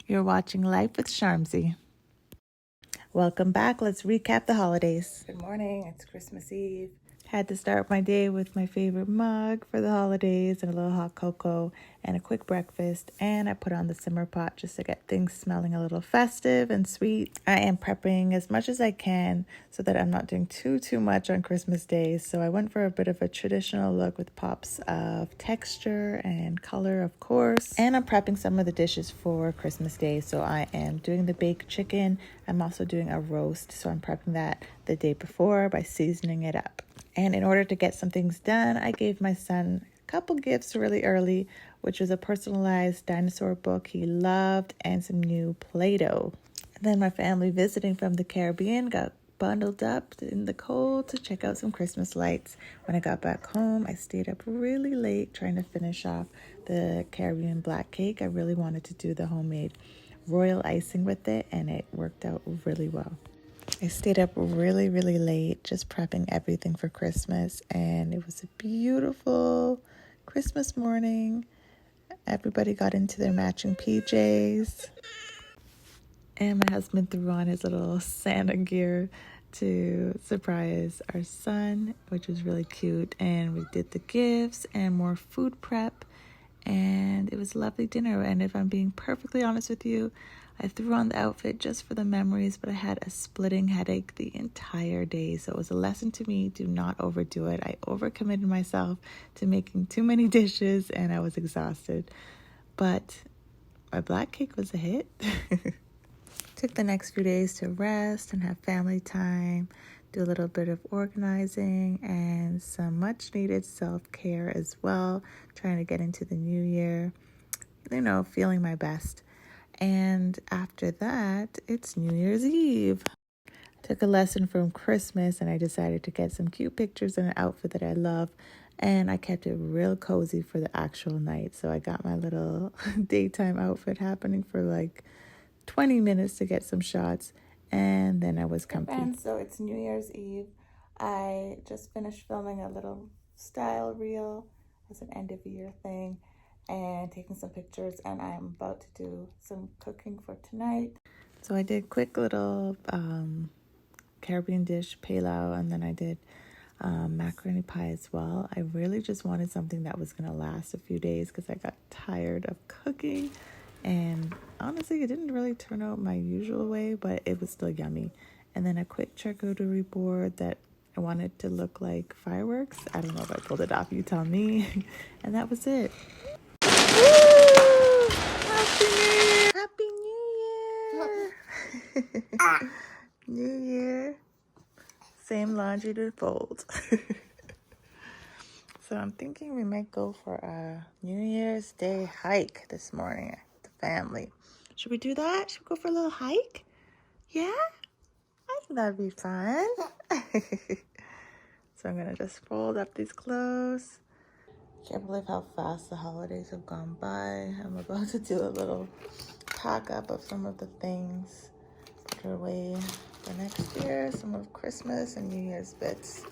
You're watching Life with Charmsie. Welcome back. Let's recap the holidays. Good morning. It's Christmas Eve. Had to start my day with my favorite mug for the holidays and a little hot cocoa and a quick breakfast. And I put on the simmer pot just to get things smelling a little festive and sweet. I am prepping as much as I can so that I'm not doing too much on Christmas Day. So I went for a bit of a traditional look with pops of texture and color, of course. And I'm prepping some of the dishes for Christmas Day. So I am doing the baked chicken. I'm also doing a roast. So I'm prepping that the day before by seasoning it up. And in order to get some things done, I gave my son a couple gifts really early, which was a personalized dinosaur book he loved and some new Play-Doh. And then my family visiting from the Caribbean got bundled up in the cold to check out some Christmas lights. When I got back home, I stayed up really late trying to finish off the Caribbean black cake. I really wanted to do the homemade royal icing with it, and it worked out really well. I stayed up really late just prepping everything for Christmas, and it was a beautiful Christmas morning. Everybody got into their matching PJs, and my husband threw on his little Santa gear to surprise our son, which was really cute. And we did the gifts and more food prep, and it was a lovely dinner. And if I'm being perfectly honest with you, I threw on the outfit just for the memories, but I had a splitting headache the entire day. So it was a lesson to me, do not overdo it. I overcommitted myself to making too many dishes and I was exhausted. But my black cake was a hit. Took the next few days to rest and have family time, do a little bit of organizing and some much needed self-care as well, trying to get into the new year, feeling my best. And after that, it's New Year's Eve. Took a lesson from Christmas and I decided to get some cute pictures in an outfit that I love. And I kept it real cozy for the actual night. So I got my little daytime outfit happening for like 20 minutes to get some shots. And then I was comfy. And so it's New Year's Eve. I just finished filming a little style reel as an end of year thing, and taking some pictures, and I'm about to do some cooking for tonight. So I did quick little Caribbean dish, pilau, and then I did macaroni pie as well. I really just wanted something that was going to last a few days because I got tired of cooking, and honestly it didn't really turn out my usual way, but it was still yummy. And then a quick charcuterie board that I wanted to look like fireworks. I don't know if I pulled it off, you tell me. And that was it. Woo! Happy New Year! Happy New Year! New Year. Same laundry to fold. So I'm thinking we might go for a New Year's Day hike this morning with the family. Should we do that? Should we go for a little hike? Yeah? I think that'd be fun. So I'm gonna just fold up these clothes. Can't believe how fast the holidays have gone by. I'm about to do a little pack up of some of the things, put away for next year, some of Christmas and New Year's bits.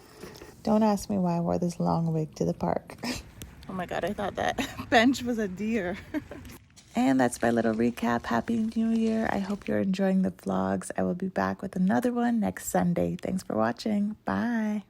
Don't ask me why I wore this long wig to the park. Oh my God, I thought that bench was a deer. And that's my little recap. Happy New Year. I hope you're enjoying the vlogs. I will be back with another one next Sunday. Thanks for watching. Bye.